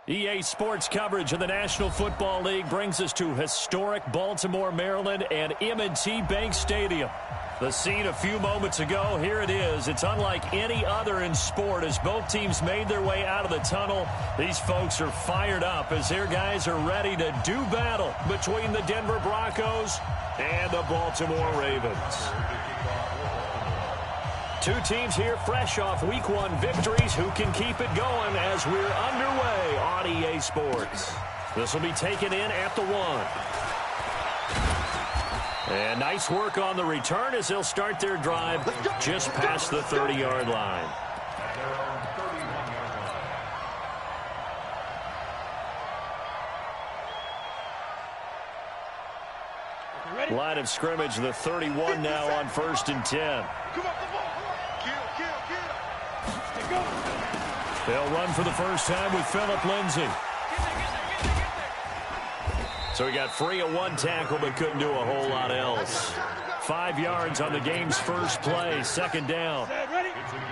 EA Sports coverage of the National Football League brings us to historic Baltimore, Maryland, and M&T Bank Stadium. The scene a few moments ago, here it is. It's unlike any other in sport as both teams made their way out of the tunnel. These folks are fired up as their guys are ready to do battle between the Denver Broncos and the Baltimore Ravens. Two teams here fresh off Week 1 victories. Who can keep it going as we're underway on EA Sports? This will be taken in at the 1. And nice work on the return as they'll start their drive just past the 30-yard line. Line of scrimmage, the 31 now on 1st and 10. They'll run for the first time with Phillip Lindsay. So he got free of one tackle but couldn't do a whole lot else. 5 yards on the game's first play, 2nd down.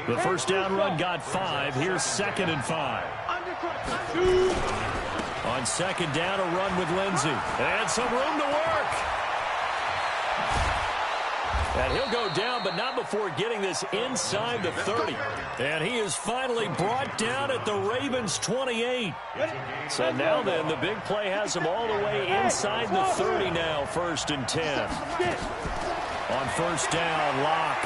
The first down run got 5. Here's 2nd and 5. On 2nd down, a run with Lindsay. And some room to work. And he'll go down, but not before getting this inside the 30. And he is finally brought down at the Ravens' 28. So now then, the big play has him all the way inside the 30 now, 1st and 10. On 1st down, Locke.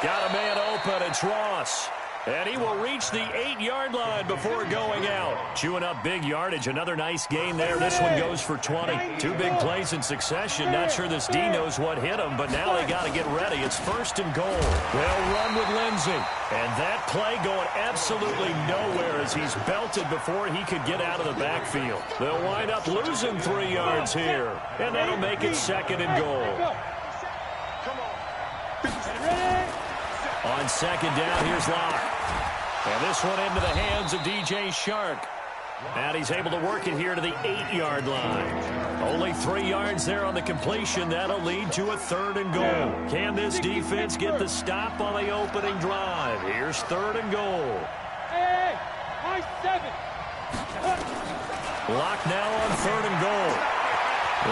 Got a man open, it's Ross. And he will reach the 8-yard line before going out. Chewing up big yardage. Another nice gain there. This one goes for 20. 2 big plays in succession. Not sure this D knows what hit him, but now they got to get ready. It's 1st and goal. They'll run with Lindsay. And that play going absolutely nowhere as he's belted before he could get out of the backfield. They'll wind up losing 3 yards here. And that'll make it 2nd and goal. On 2nd down, here's Locke. And this one into the hands of DJ Shark. And he's able to work it here to the 8-yard line. Only 3 yards there on the completion. That'll lead to a 3rd and goal. Can this defense get the stop on the opening drive? Here's 3rd and goal. Hey, my 7. Locke now on 3rd and goal.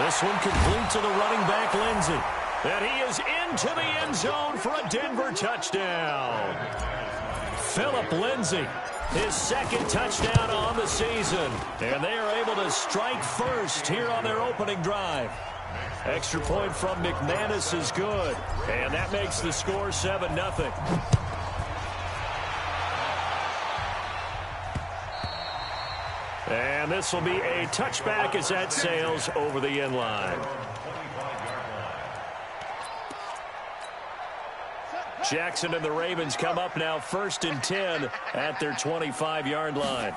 This one complete to the running back, Lindsay. And he is into the end zone for a Denver touchdown. Phillip Lindsay, his 2nd touchdown on the season. And they are able to strike first here on their opening drive. Extra point from McManus is good. And that makes the score 7-0. And this will be a touchback as that sails over the end line. Jackson and the Ravens come up now 1st and 10 at their 25-yard line.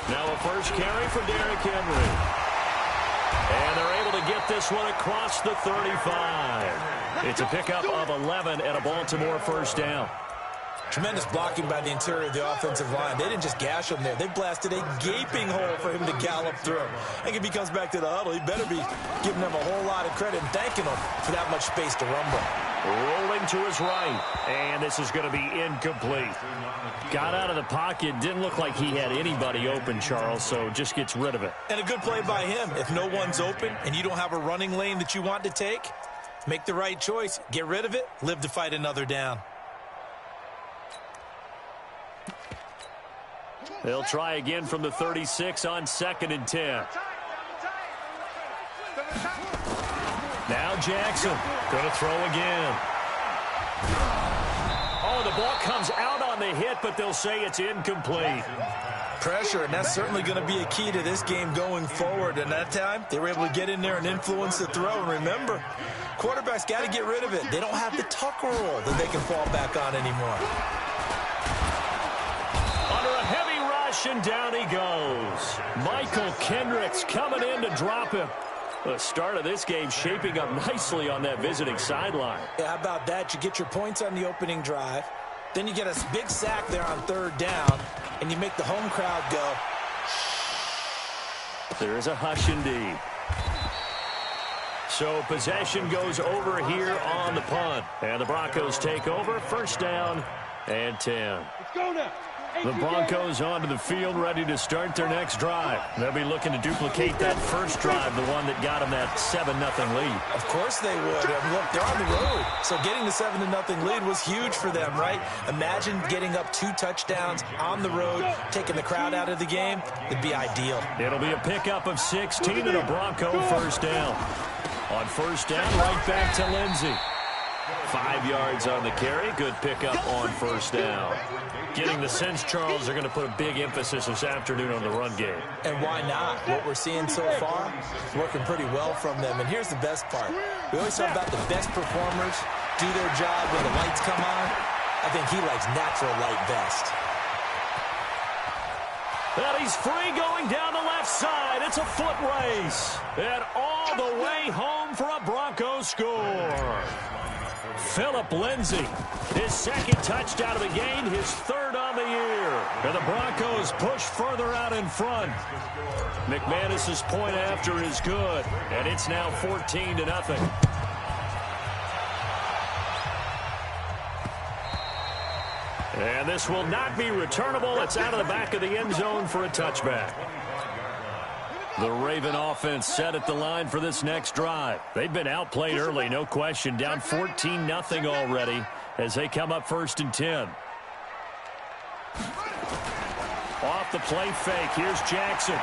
Now a first carry for Derrick Henry. And they're able to get this one across the 35. It's a pickup of 11 and a Baltimore first down. Tremendous blocking by the interior of the offensive line. They didn't just gash him there. They blasted a gaping hole for him to gallop through. I think if he comes back to the huddle, he better be giving them a whole lot of credit and thanking them for that much space to rumble. Rolling to his right, and this is going to be incomplete. Got out of the pocket, didn't look like he had anybody open, Charles, so just gets rid of it. And a good play by him. If no one's open and you don't have a running lane that you want to take, make the right choice. Get rid of it, live to fight another down. They'll try again from the 36 on 2nd and 10. Now Jackson going to throw again. Oh, the ball comes out on the hit, but they'll say it's incomplete. Pressure, and that's certainly going to be a key to this game going forward. And that time, they were able to get in there and influence the throw. And remember, quarterbacks got to get rid of it. They don't have the tuck roll that they can fall back on anymore. Under a heavy rush, and down he goes. Michael Kendricks coming in to drop him. The start of this game shaping up nicely on that visiting sideline. Yeah, how about that? You get your points on the opening drive. Then you get a big sack there on 3rd down, and you make the home crowd go. There is a hush indeed. So possession goes over here on the punt. And the Broncos take over. 1st down and 10. Let's go now. The Broncos onto the field, ready to start their next drive. They'll be looking to duplicate that first drive, the one that got them that 7-0 lead. Of course they would. Look, they're on the road. So getting the 7-0 lead was huge for them, right? Imagine getting up 2 touchdowns on the road, taking the crowd out of the game. It'd be ideal. It'll be a pickup of 16 and a Bronco first down. On first down, right back to Lindsey. 5 yards on the carry. Good pickup on first down. Getting the sense, Charles, they're going to put a big emphasis this afternoon on the run game. And why not? What we're seeing so far is working pretty well from them. And here's the best part. We always talk about the best performers do their job when the lights come on. I think he likes natural light best. And he's free going down the left side. It's a foot race. And all the way home for a Broncos score. Phillip Lindsay, his second touchdown of the game, his third on the year. And the Broncos push further out in front. McManus's point after is good, and it's now 14-0. And this will not be returnable. It's out of the back of the end zone for a touchback. The Raven offense set at the line for this next drive. They've been outplayed early, no question. Down 14-0 already as they come up 1st and 10. Off the play fake. Here's Jackson.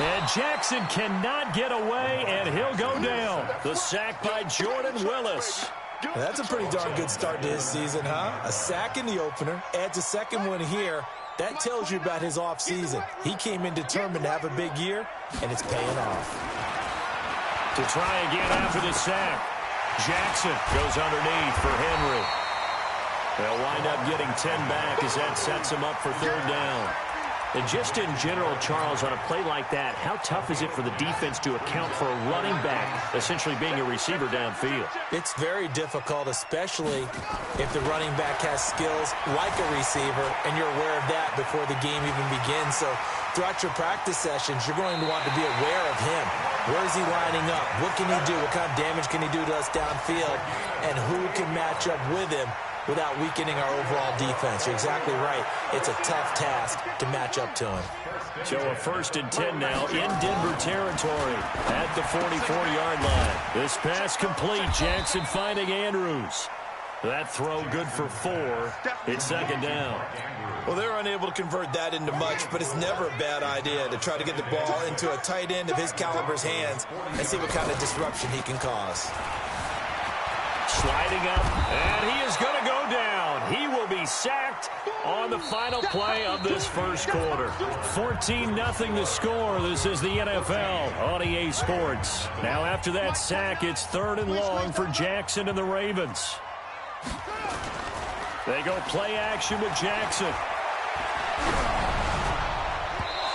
And Jackson cannot get away, and he'll go down. The sack by Jordan Willis. That's a pretty darn good start to his season, huh? A sack in the opener, adds a second one here. That tells you about his offseason. He came in determined to have a big year, and it's paying off. To try again after the sack. Jackson goes underneath for Henry. They'll wind up getting 10 back as that sets him up for 3rd down. And just in general, Charles, on a play like that, how tough is it for the defense to account for a running back essentially being a receiver downfield? It's very difficult, especially if the running back has skills like a receiver, and you're aware of that before the game even begins. So throughout your practice sessions, you're going to want to be aware of him. Where is he lining up? What can he do? What kind of damage can he do to us downfield? And who can match up with him without weakening our overall defense? You're exactly right. It's a tough task to match up to him. So a 1st and 10 now in Denver territory at the 44-yard line. This pass complete. Jackson finding Andrews. That throw good for 4. It's 2nd down. Well, they're unable to convert that into much, but it's never a bad idea to try to get the ball into a tight end of his caliber's hands and see what kind of disruption he can cause. Sliding up, and he is going to go down. He will be sacked on the final play of this first quarter. 14-0 the score. This is the NFL on EA Sports. Now after that sack, it's 3rd and long for Jackson and the Ravens. They go play action with Jackson.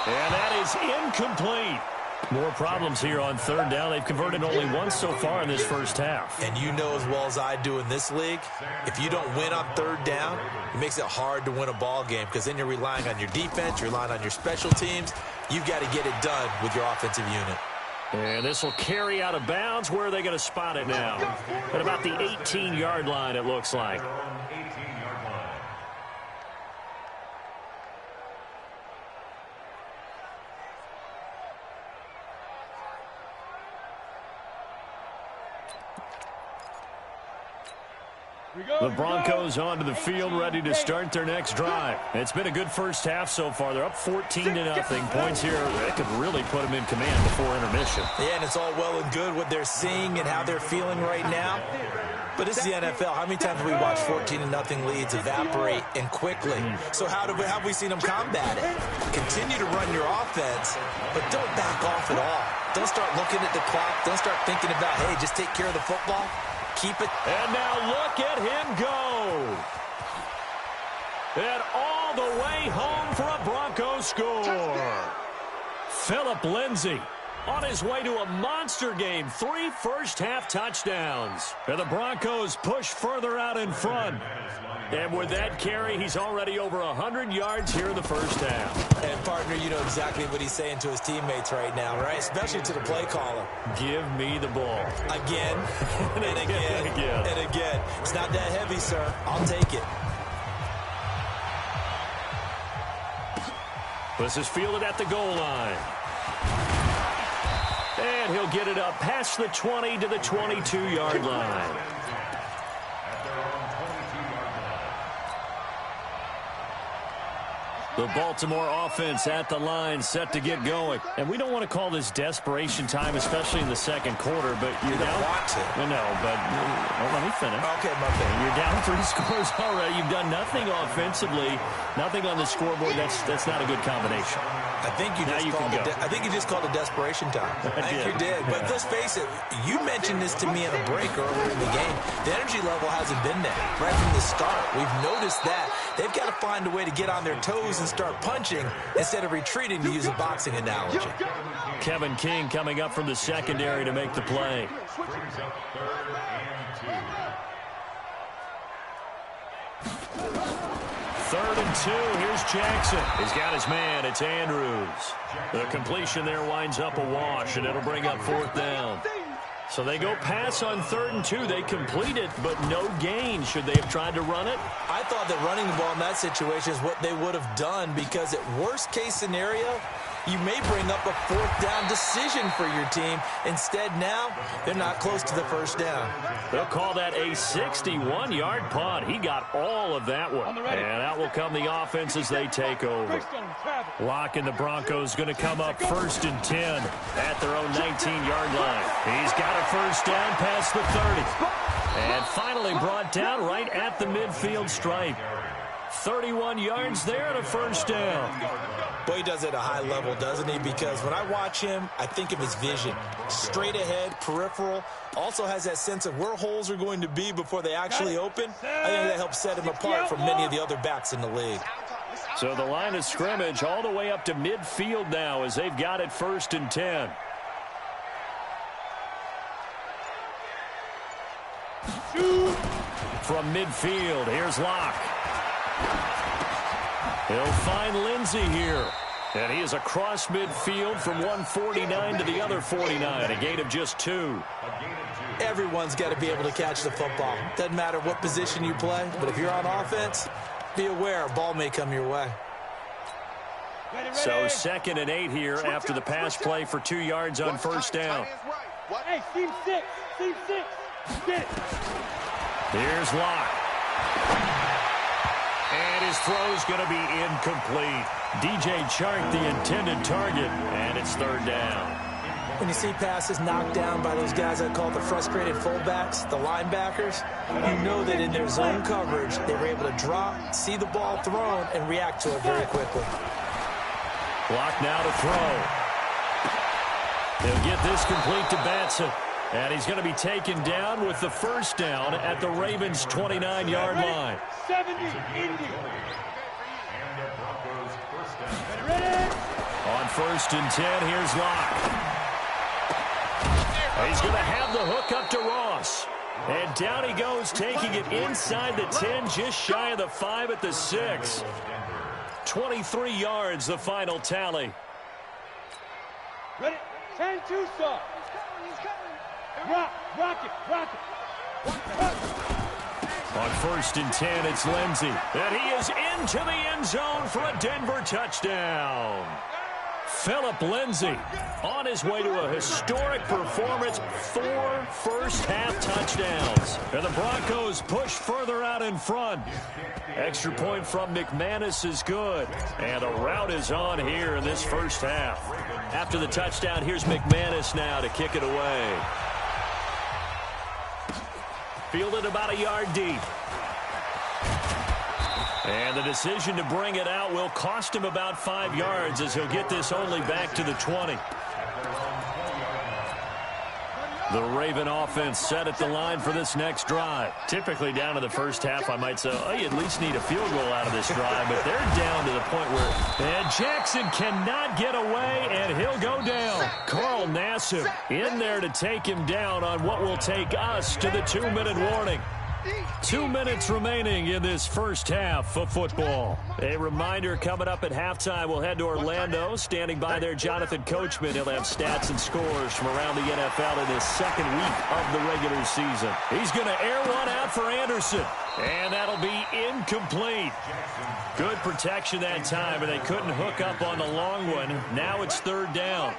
And that is incomplete. More problems here on 3rd down. They've converted only once so far in this first half. And you know as well as I do in this league, if you don't win on 3rd down, it makes it hard to win a ball game because then you're relying on your defense, you're relying on your special teams. You've got to get it done with your offensive unit. And this will carry out of bounds. Where are they going to spot it now? At about the 18-yard line, it looks like. The Broncos onto the field, ready to start their next drive. It's been a good first half so far. They're up 14-0. Points here that could really put them in command before intermission. Yeah, and it's all well and good what they're seeing and how they're feeling right now. But this is the NFL. How many times have we watched 14-0 leads evaporate and quickly? So how have we seen them combat it? Continue to run your offense, but don't back off at all. Don't start looking at the clock. Don't start thinking about, hey, just take care of the football. Keep it. And now look at him go. And all the way home for a Broncos score. Phillip Lindsay on his way to a monster game. 3 first-half touchdowns. And the Broncos push further out in front. And with that carry, he's already over 100 yards here in the first half. And, partner, you know exactly what he's saying to his teammates right now, right? Especially to the play caller. Give me the ball. Again, and again, and again. It's not that heavy, sir. I'll take it. This is fielded at the goal line. And he'll get it up past the 20 to the 22-yard line. The Baltimore offense at the line, set to get going. And we don't want to call this desperation time, especially in the second quarter, but you're down. Want to. No, but let me finish. Okay, my bad. You're down 3 scores already. You've done nothing offensively, nothing on the scoreboard. That's not a good combination. I think you just called it desperation time. I think you did. But let's face it, you mentioned this to me in a break earlier in the game. The energy level hasn't been there right from the start. We've noticed that. They've got to find a way to get on their toes and start punching instead of retreating, to use a boxing analogy. Kevin King coming up from the secondary to make the play. Third and 2. Here's Jackson. He's got his man. It's Andrews. The completion there winds up a wash, and it'll bring up 4th down. So they go pass on 3rd and 2. They complete it, but no gain. Should they have tried to run it? I thought that running the ball in that situation is what they would have done, because at worst case scenario, you may bring up a 4th down decision for your team. Instead, now, they're not close to the 1st down. They'll call that a 61-yard punt. He got all of that one. And out will come the offense as they take over. Lock and the Broncos going to come up 1st and 10 at their own 19-yard line. He's got a 1st down past the 30. And finally brought down right at the midfield stripe. 31 yards there and a 1st down. Boy, he does it at a high level, doesn't he? Because when I watch him, I think of his vision. Straight ahead, peripheral. Also has that sense of where holes are going to be before they actually open. I think that helps set him apart from many of the other backs in the league. So the line of scrimmage all the way up to midfield now as they've got it 1st and 10. From midfield, here's Locke. He'll find Lindsey here. And he is across midfield from 149 to the other 49, a gain of just 2. Everyone's got to be able to catch the football. Doesn't matter what position you play, but if you're on offense, be aware a ball may come your way. So 2nd and 8 here after the pass play for 2 yards on 1st down. Hey, team 6. Get it. Here's Locke. And his throw's going to be incomplete. DJ Chark, the intended target, and it's 3rd down. When you see passes knocked down by those guys I call the frustrated fullbacks, the linebackers, you know that in their zone coverage, they were able to drop, see the ball thrown, and react to it very quickly. Clock now to throw. He'll get this complete to Batson. And he's going to be taken down with the 1st down at the Ravens' 29-yard line. 70, Indy. On 1st and 10, here's Locke. He's going to have the hook up to Ross. And down he goes, taking it inside the 10, just shy of the 5 at the 6. 23 yards, the final tally. Ready? 10-2, sir. Rock it. On 1st and 10, it's Lindsey. And he is into the end zone for a Denver touchdown. Phillip Lindsay on his way to a historic performance, 4 first-half touchdowns. And the Broncos push further out in front. Extra point from McManus is good. And a rout is on here in this first half. After the touchdown, here's McManus now to kick it away. Fielded about a yard deep. And the decision to bring it out will cost him about 5 yards as he'll get this only back to the 20. The Raven offense set at the line for this next drive. Typically down to the first half, I might say, oh, you at least need a field goal out of this drive, but they're down to the point where and Jackson cannot get away, and he'll go down. Carl Nassib in there to take him down on what will take us to the 2-minute warning. 2 minutes remaining in this first half of football. A reminder, coming up at halftime, we'll head to Orlando. Standing by there, Jonathan Coachman. He'll have stats and scores from around the NFL in his second week of the regular season. He's going to air one out for Anderson, and that'll be incomplete. Good protection that time, and they couldn't hook up on the long one. Now it's third down.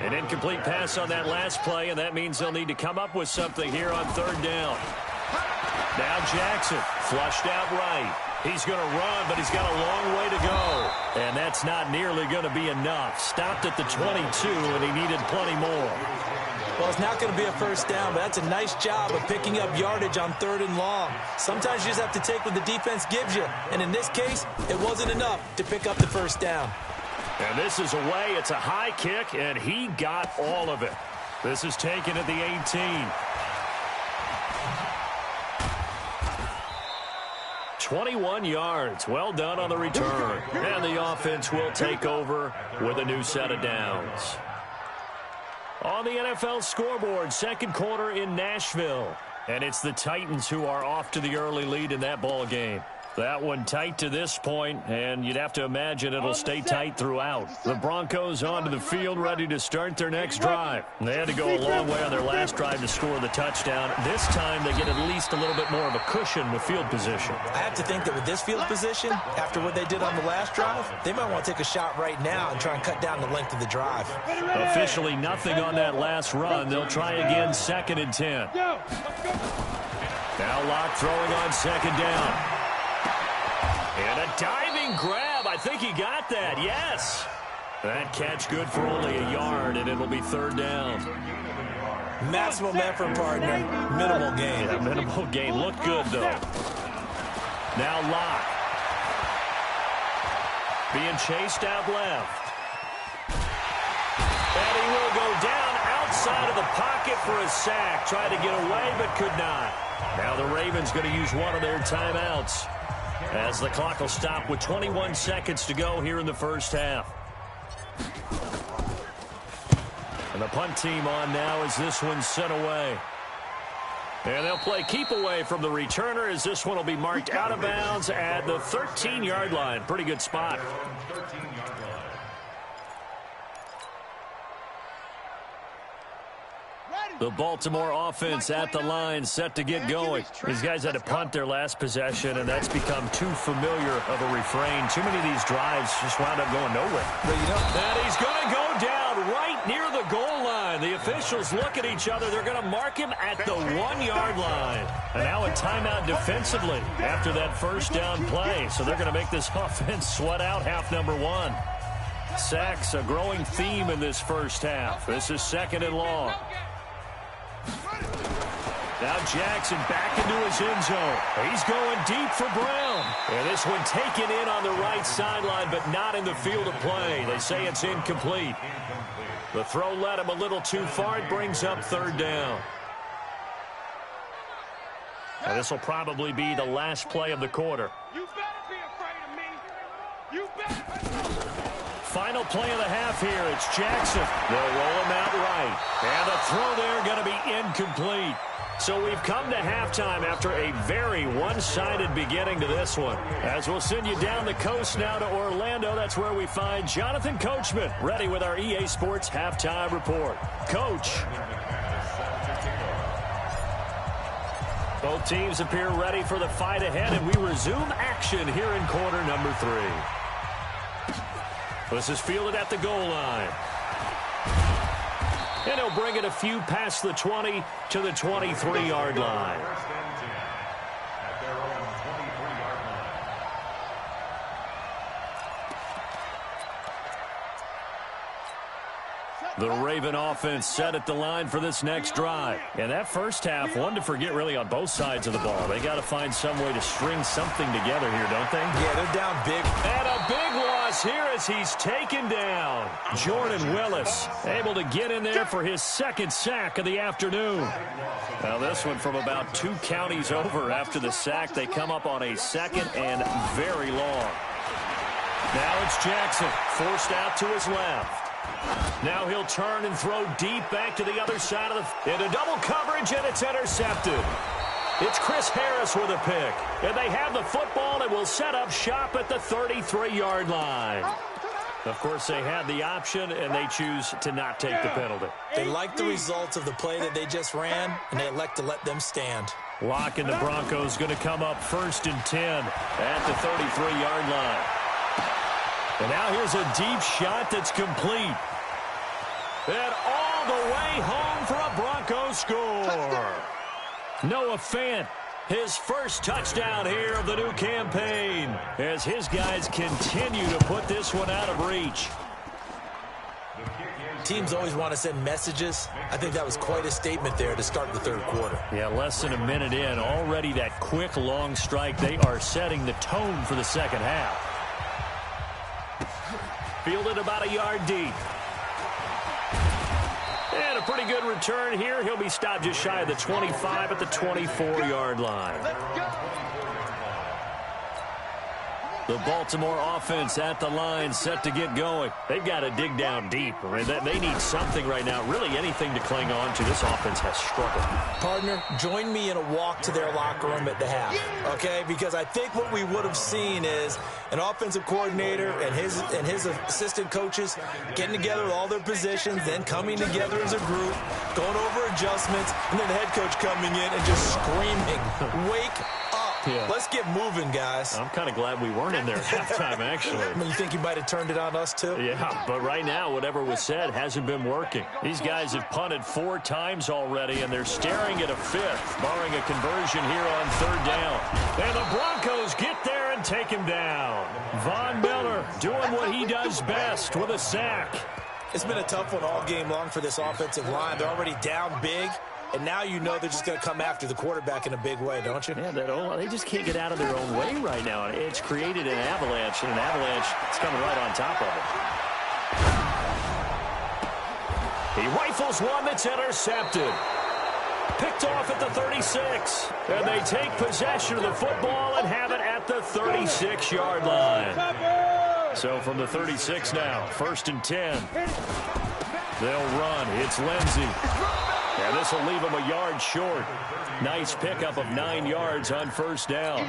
An incomplete pass on that last play, and that means they'll need to come up with something here on third down. Now Jackson, flushed out right. He's going to run, but he's got a long way to go. And that's not nearly going to be enough. Stopped at the 22, and he needed plenty more. Well, it's not going to be a first down, but that's a nice job of picking up yardage on third and long. Sometimes you just have to take what the defense gives you. And in this case, it wasn't enough to pick up the first down. And this is away. It's a high kick, and he got all of it. This is taken at the 18. 21 yards. Well done on the return. And the offense will take over with a new set of downs. On the NFL scoreboard, second quarter in Nashville. And it's the Titans who are off to the early lead in that ball game. That one tight to this point, and you'd have to imagine it'll stay tight throughout. The Broncos onto the field, ready to start their next drive. They had to go a long way on their last drive to score the touchdown. This time, they get at least a little bit more of a cushion with field position. I have to think that with this field position, after what they did on the last drive, they might want to take a shot right now and try and cut down the length of the drive. Officially nothing on that last run. They'll try again, 2nd and 10. Now Locke throwing on 2nd down. And a diving grab. I think he got that. Yes. That catch good for only a yard, and it'll be third down. Maximum effort, partner. Minimal gain. Yeah, minimal gain. Looked good, though. Now Locke. Being chased out left. And he will go down outside of the pocket for a sack. Tried to get away, but could not. Now the Ravens going to use one of their timeouts, as the clock will stop with 21 seconds to go here in the first half. And the punt team on now as this one's sent away. And they'll play keep away from the returner, as this one will be marked out of bounds at the 13-yard line. Pretty good spot. The Baltimore offense at the line, set to get going. These guys had to punt their last possession, and that's become too familiar of a refrain. Too many of these drives just wound up going nowhere. And he's going to go down right near the goal line. The officials look at each other. They're going to mark him at the 1-yard line. And now a timeout defensively after that first down play. So they're going to make this offense sweat out half number one. Sacks, a growing theme in this first half. This is 2nd and long. Now Jackson back into his end zone. He's going deep for Brown. And this one taken in on the right sideline, but not in the field of play. They say it's incomplete. The throw led him a little too far. It brings up third down. Now this will probably be the last play of the quarter. You better be afraid of me. You better. Final play of the half here. It's Jackson. They'll roll him out right. And the throw there going to be incomplete. So we've come to halftime after a very one-sided beginning to this one. As we'll send you down the coast now to Orlando, that's where we find Jonathan Coachman, ready with our EA Sports Halftime Report. Coach. Both teams appear ready for the fight ahead, and we resume action here in quarter number 3. This is fielded at the goal line. And he'll bring it a few past the 20 to the 23-yard line. The Raven offense set at the line for this next drive. And that first half, one to forget really on both sides of the ball. They got to find some way to string something together here, don't they? Yeah, they're down big. And a big loss here as he's taken down. Jordan Willis able to get in there for his second sack of the afternoon. Now this one from about 2 counties over after the sack. They come up on a second and very long. Now it's Jackson forced out to his left. Now he'll turn and throw deep back to the other side of the... into double coverage, and it's intercepted. It's Chris Harris with a pick. And they have the football and will set up shop at the 33-yard line. Of course, they had the option, and they choose to not take the penalty. They like the results of the play that they just ran, and they elect to let them stand. Lock and the Broncos going to come up 1st and 10 at the 33-yard line. And now here's a deep shot that's complete. And all the way home for a Broncos score. Noah Fant, his first touchdown here of the new campaign, as his guys continue to put this one out of reach. Teams always want to send messages. I think that was quite a statement there to start the third quarter. Yeah, less than a minute in, already that quick, long strike. They are setting the tone for the second half. Fielded about a yard deep. And a pretty good return here. He'll be stopped just shy of the 25 at the 24-yard line. The Baltimore offense at the line, set to get going. They've got to dig down deep. I mean, they need something right now, really anything to cling on to. This offense has struggled. Partner, join me in a walk to their locker room at the half, okay? Because I think what we would have seen is an offensive coordinator and his assistant coaches getting together with all their positions, then coming together as a group, going over adjustments, and then the head coach coming in and just screaming, "Wake up." Yeah. Let's get moving, guys. I'm kind of glad we weren't in there at halftime, actually. I mean, you think you might have turned it on us, too? Yeah, but right now, whatever was said hasn't been working. These guys have punted 4 times already, and they're staring at a 5th, barring a conversion here on 3rd down. And the Broncos get there and take him down. Von Miller doing what he does best with a sack. It's been a tough one all game long for this offensive line. They're already down big. And now you know they're just going to come after the quarterback in a big way, don't you? Yeah, they just can't get out of their own way right now. It's created an avalanche, and an avalanche is coming right on top of it. He rifles one that's intercepted. Picked off at the 36. And they take possession of the football and have it at the 36-yard line. So from the 36 now, 1st and 10. They'll run. It's Lindsey. And this will leave him a yard short. Nice pickup of 9 yards on 1st down.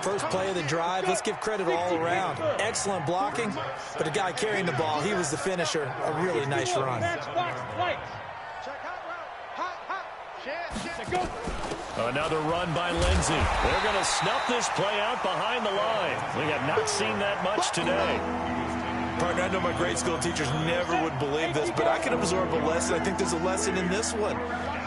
First play of the drive. Let's give credit all around. Excellent blocking, but the guy carrying the ball, he was the finisher. A really nice run. Another run by Lindsey. They're going to snuff this play out behind the line. We have not seen that much today. Partner, I know my grade school teachers never would believe this, but I can absorb a lesson. I think there's a lesson in this one.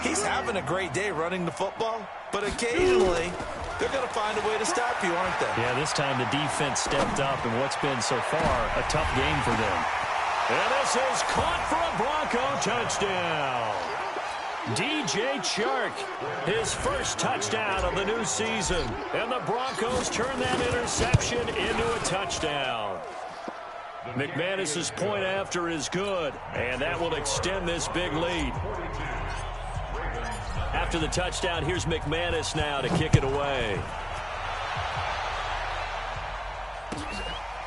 He's having a great day running the football, but occasionally they're going to find a way to stop you, aren't they? Yeah, this time the defense stepped up in what's been so far a tough game for them. And this is caught for a Bronco touchdown. DJ Chark, his first touchdown of the new season. And the Broncos turn that interception into a touchdown. McManus's point after is good, and that will extend this big lead. After the touchdown, here's McManus now to kick it away.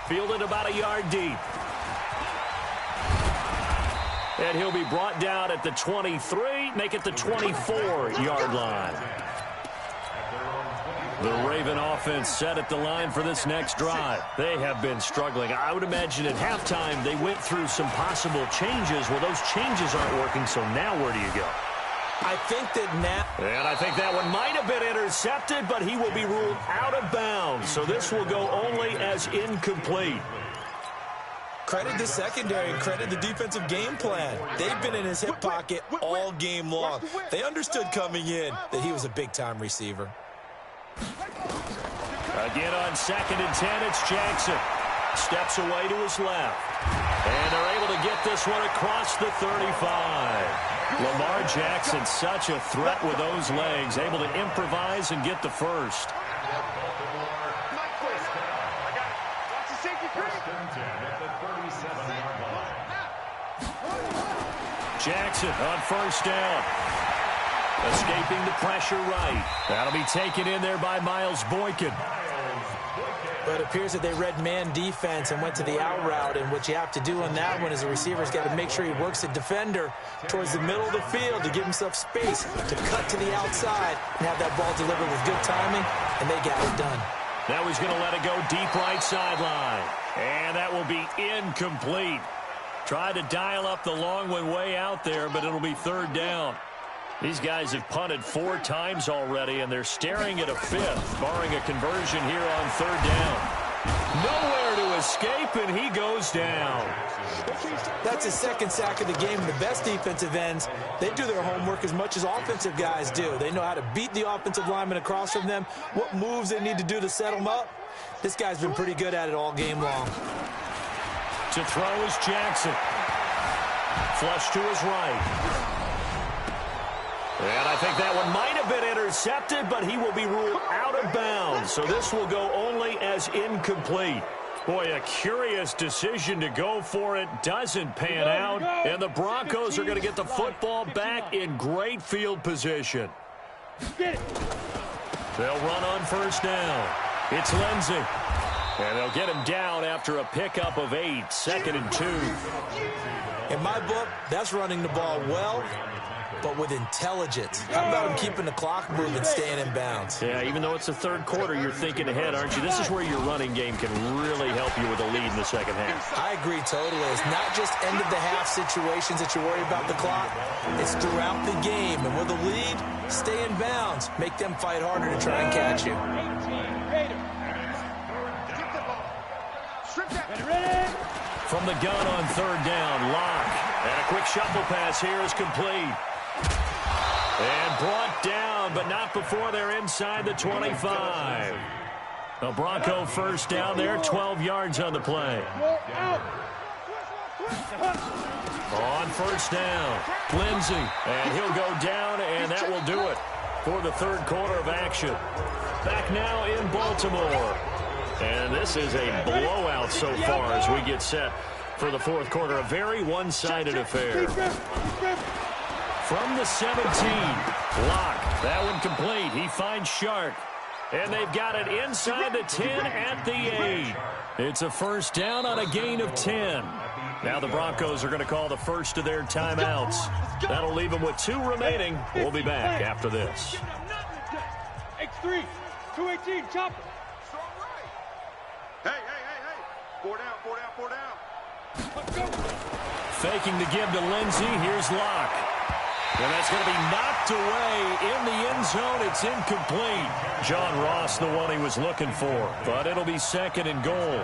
Fielded about a yard deep. And he'll be brought down at the 23, make it the 24-yard line. The Raven offense set at the line for this next drive. They have been struggling. I would imagine at halftime they went through some possible changes. Well, those changes aren't working, so now where do you go? I think that now... And I think that one might have been intercepted, but he will be ruled out of bounds. So this will go only as incomplete. Credit the secondary and credit the defensive game plan. They've been in his hip pocket all game long. They understood coming in that he was a big-time receiver. Again on 2nd and 10, it's Jackson. Steps away to his left. And they're able to get this one across the 35. Lamar Jackson, such a threat with those legs, able to improvise and get the first. Jackson on 1st down. Escaping the pressure right. That'll be taken in there by Miles Boykin. But it appears that they read man defense and went to the out route, and what you have to do on that one is the receiver's got to make sure he works the defender towards the middle of the field to give himself space to cut to the outside and have that ball delivered with good timing, and they got it done. Now he's going to let it go deep right sideline. And that will be incomplete. Tried to dial up the long one way out there, but it'll be third down. These guys have punted 4 times already, and they're staring at a 5th, barring a conversion here on third down. Nowhere to escape, and he goes down. That's his second sack of the game. The best defensive ends, they do their homework as much as offensive guys do. They know how to beat the offensive lineman across from them, what moves they need to do to set them up. This guy's been pretty good at it all game long. To throw is Jackson. Flush to his right. And I think that one might have been intercepted, but he will be ruled out of bounds. So this will go only as incomplete. Boy, a curious decision to go for it. Doesn't pan out. And the Broncos are going to get the football back in great field position. They'll run on first down. It's Lindsey. And they'll get him down after a pickup of 8, 2nd and 2. In my book, that's running the ball well, but with intelligence. How about him keeping the clock moving, staying in bounds? Yeah, even though it's the third quarter, you're thinking ahead, aren't you? This is where your running game can really help you with a lead in the second half. I agree totally. It's not just end-of-the-half situations that you worry about the clock. It's throughout the game. And with a lead, stay in bounds. Make them fight harder to try and catch you. From the gun on third down, Locke. And a quick shuffle pass here is complete. And brought down, but not before they're inside the 25. A Bronco first down there, 12 yards on the play. On first down, Lindsey. And he'll go down, and that will do it for the third quarter of action. Back now in Baltimore. And this is a blowout so far as we get set for the fourth quarter. A very one-sided affair. From the 17, Locke. That one complete. He finds Shark. And they've got it inside the 10 at the 8. It's a first down on a gain of 10. Now the Broncos are going to call the first of their timeouts. That'll leave them with 2 remaining. We'll be back after this. X3, 218, chopper. Hey. 4 down. Faking the give to Lindsey. Here's Locke. And that's going to be knocked away in the end zone. It's incomplete. John Ross, the one he was looking for. But it'll be 2nd and goal.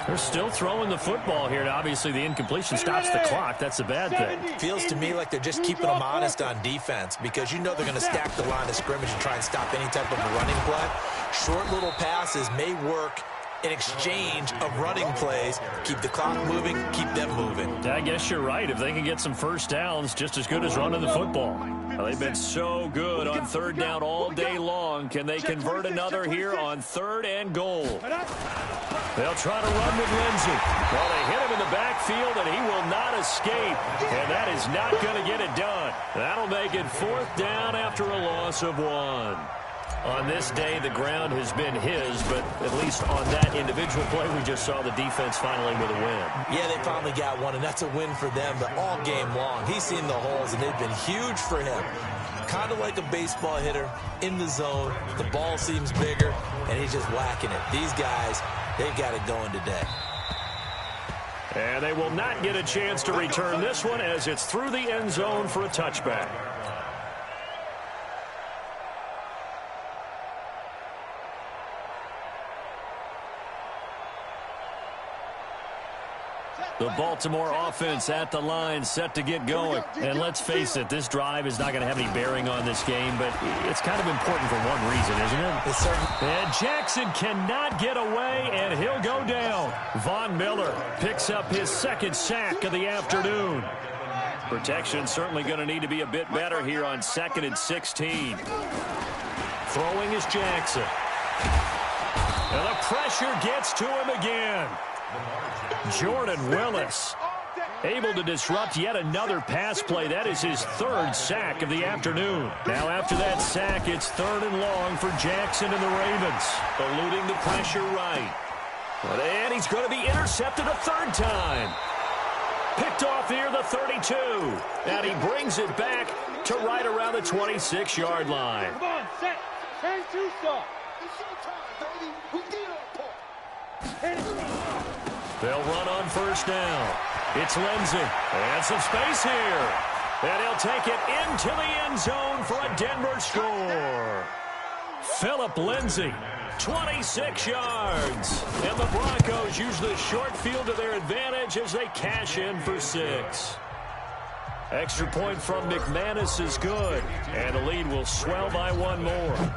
They're still throwing the football here. And obviously, the incompletion stops the clock. That's a bad thing. Feels to me like they're just keeping them honest on defense because you know they're going to stack the line of scrimmage and try and stop any type of a running play. Short little passes may work in exchange of running plays. Keep the clock moving, keep them moving. I guess you're right. If they can get some first downs, just as good as running the football. Well, they've been so good on third down all day long. Can they convert another here on 3rd and goal? They'll try to run with Lindsey. Well, they hit him in the backfield, and he will not escape. And that is not going to get it done. That'll make it 4th down after a loss of 1. On this day, the ground has been his, but at least on that individual play, we just saw the defense finally with a win. Yeah, they finally got one, and that's a win for them, but all game long, he's seen the holes, and they've been huge for him. Kind of like a baseball hitter in the zone. The ball seems bigger, and he's just whacking it. These guys, they've got it going today. And they will not get a chance to return this one as it's through the end zone for a touchback. The Baltimore offense at the line, set to get going. And let's face it, this drive is not going to have any bearing on this game, but it's kind of important for one reason, isn't it? Yes, sir. And Jackson cannot get away, and he'll go down. Von Miller picks up his 2nd sack of the afternoon. Protection certainly going to need to be a bit better here on 2nd and 16. Throwing is Jackson. And the pressure gets to him again. Jordan Willis able to disrupt yet another pass play. That is his 3rd sack of the afternoon. Now after that sack, it's 3rd and long for Jackson and the Ravens. Eluding the pressure right. And he's going to be intercepted a third time. Picked off near the 32. And he brings it back to right around the 26-yard line. Come on, set. Turn two stop. They'll run on first down. It's Lindsey. And some space here. And he'll take it into the end zone for a Denver score. Phillip Lindsay, 26 yards. And the Broncos use the short field to their advantage as they cash in for 6. Extra point from McManus is good. And the lead will swell by one more.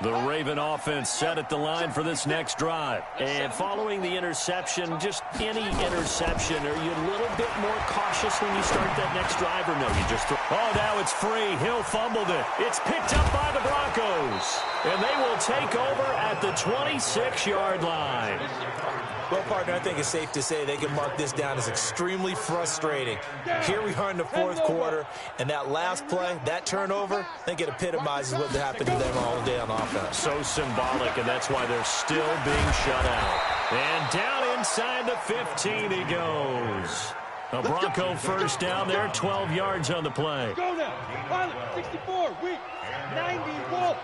The Raven offense set at the line for this next drive. And following the interception, just any interception, are you a little bit more cautious when you start that next drive, or no? You just throw. Oh, now it's free. Hill fumbled it. It's picked up by the Broncos. And they will take over at the 26-yard line. Well, partner, I think it's safe to say they can mark this down as extremely frustrating. Here we are in the fourth quarter, and that last play, that turnover, I think it epitomizes what happened to them all day on offense. So symbolic, and that's why they're still being shut out. And down inside the 15 he goes. A Bronco first down there, 12 yards on the play. Go now. Pilot, 64, weak, 91.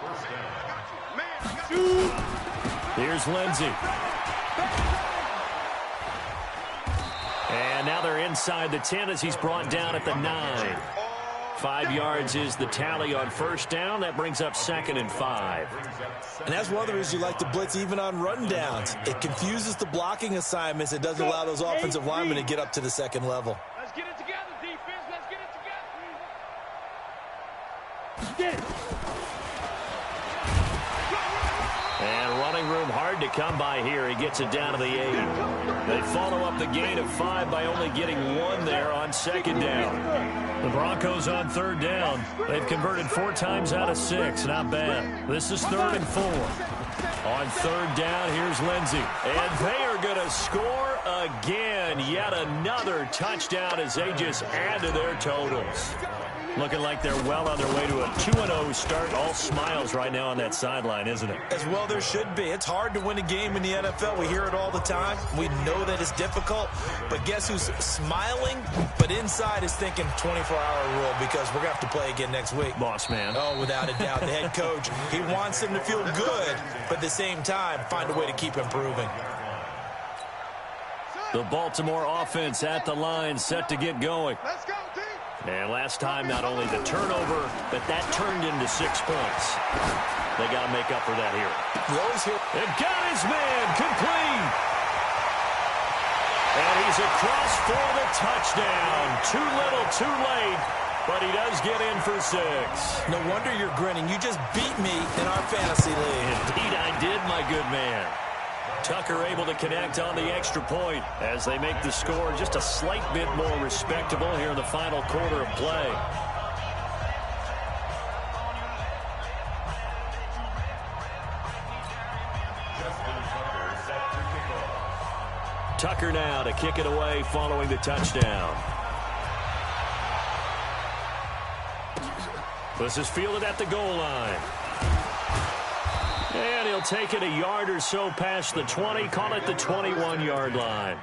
Shoot. Here's Lindsey. And now they're inside the 10 as he's brought down at the 9. 5 yards is the tally on first down. That brings up 2nd and 5. And that's one of the reasons you like to blitz even on rundowns. It confuses the blocking assignments. It doesn't allow those offensive linemen to get up to the second level. Let's get it together, defense. Let's get it together. Get it. And running room hard to come by here. He gets it down to the 8. They follow up the gain of 5 by only getting 1 there on second down. The Broncos on third down. They've converted 4 times out of 6. Not bad. This is 3rd and 4. On third down, here's Lindsey. And they are going to score again. Yet another touchdown as they just add to their totals. Looking like they're well on their way to a 2-0 start. All smiles right now on that sideline, isn't it? As well there should be. It's hard to win a game in the NFL. We hear it all the time. We know that it's difficult. But guess who's smiling, but inside is thinking 24-hour rule, because we're going to have to play again next week. Boss man. Oh, without a doubt. The head coach, he wants them to feel good, but at the same time, find a way to keep improving. The Baltimore offense at the line, set to get going. Let's go, team. And last time, not only the turnover, but that turned into 6 points. They got to make up for that here. We always hear. They've got his man, complete. And he's across for the touchdown. Too little, too late, but he does get in for 6. No wonder you're grinning. You just beat me in our fantasy league. Indeed I did, my good man. Tucker able to connect on the extra point as they make the score just a slight bit more respectable here in the final quarter of play. Tucker now to kick it away following the touchdown. This is fielded at the goal line. And he'll take it a yard or so past the 20, call it the 21-yard line.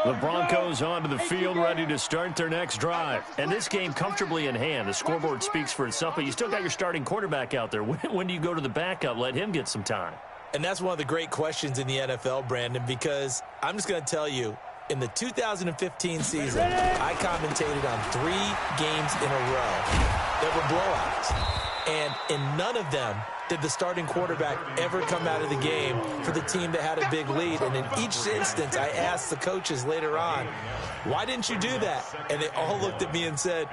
The Broncos onto the field, ready to start their next drive. And this game comfortably in hand. The scoreboard speaks for itself, but you still got your starting quarterback out there. When do you go to the backup? Let him get some time. And that's one of the great questions in the NFL, Brandon, because I'm just going to tell you, in the 2015 season, I commentated on 3 games in a row that were blowouts. And in none of them did the starting quarterback ever come out of the game for the team that had a big lead. And in each instance, I asked the coaches later on, why didn't you do that? And they all looked at me and said,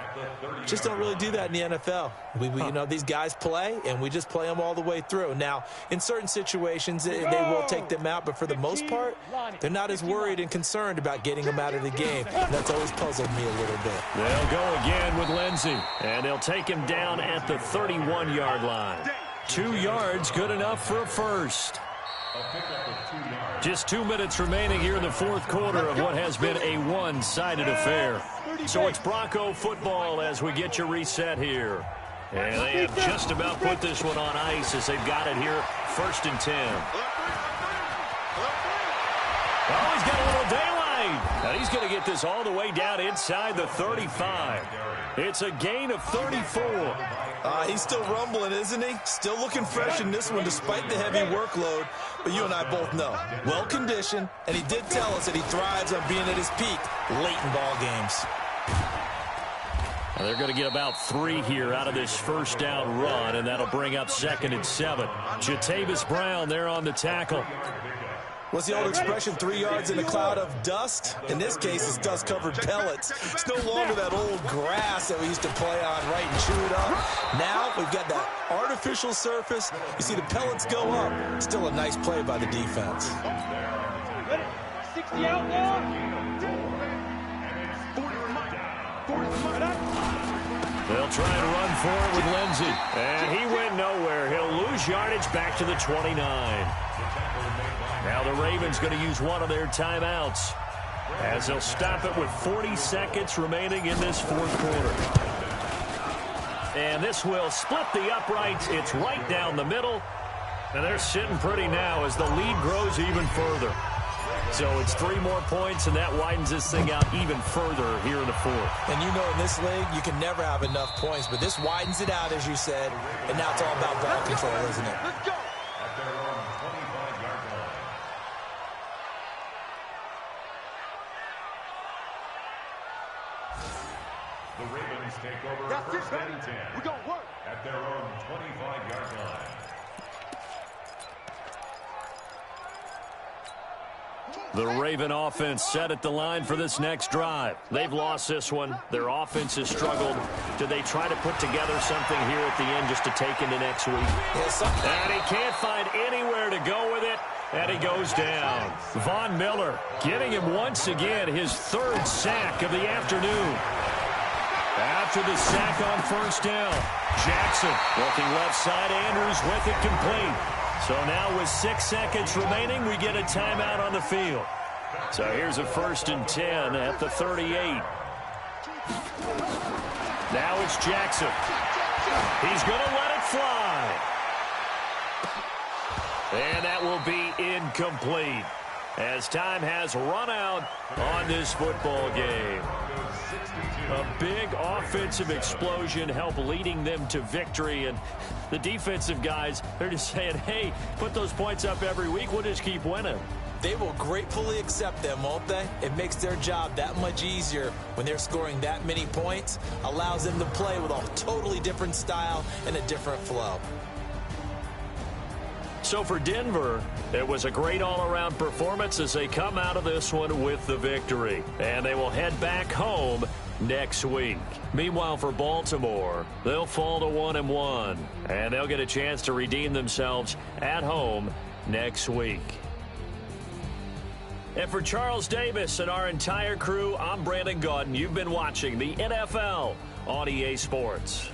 just don't really do that in the NFL. You know, these guys play, and we just play them all the way through. Now, in certain situations, they will take them out, but for the most part, they're not as worried and concerned about getting them out of the game. And that's always puzzled me a little bit. They'll go again with Lindsey, and they'll take him down at the 31-yard line. 2 yards, good enough for a first. Just 2 minutes remaining here in the fourth quarter of what has been a one-sided affair. So it's Bronco football as we get you reset here. And they have just about put this one on ice as they've got it here, 1st and 10. Oh, he's got a little daylight. Now he's going to get this all the way down inside the 35. It's a gain of 34. He's still rumbling, isn't he? Still looking fresh in this one despite the heavy workload. But you and I both know, well-conditioned, and he did tell us that he thrives on being at his peak late in ball games. Now they're going to get about 3 here out of this first down run, and that'll bring up 2nd and 7. Jatavis Brown there on the tackle. What's the old expression, 3 yards in a cloud of dust? In this case, it's dust-covered pellets. It's no longer that old grass that we used to play on, right, and chew it up. Now we've got that artificial surface. You see the pellets go up. Still a nice play by the defense. 60 out now. They'll try and run for it with Lindsey. And he went nowhere. He'll lose yardage back to the 29. Now the Ravens going to use one of their timeouts as they'll stop it with 40 seconds remaining in this fourth quarter. And this will split the uprights. It's right down the middle. And they're sitting pretty now as the lead grows even further. So it's 3 more points, and that widens this thing out even further here in the fourth. And you know in this league, you can never have enough points, but this widens it out, as you said, and now it's all about ball control, isn't it? Let's go. The Ravens take over first and 10. We're going to work At their own 25-yard line. The Raven offense set at the line for this next drive. They've lost this one. Their offense has struggled. Do they try to put together something here at the end just to take into next week? Yes, And he can't find anywhere to go with it, and he goes down. Von Miller getting him once again his 3rd sack of the afternoon. After the sack on first down, Jackson working left side. Andrews with it complete. So now with 6 seconds remaining, we get a timeout on the field. So here's a 1st and 10 at the 38. Now it's Jackson. He's going to let it fly. And that will be incomplete as time has run out on this football game. A big offensive explosion helped leading them to victory, and the defensive guys, they're just saying, hey, put those points up every week, we'll just keep winning. They will gratefully accept them, won't they? It makes their job that much easier when they're scoring that many points, allows them to play with a totally different style and a different flow. So for Denver, it was a great all-around performance as they come out of this one with the victory. And they will head back home next week. Meanwhile, for Baltimore, they'll fall to 1-1, and they'll get a chance to redeem themselves at home next week. And for Charles Davis and our entire crew, I'm Brandon Gaudin. You've been watching the NFL on EA Sports.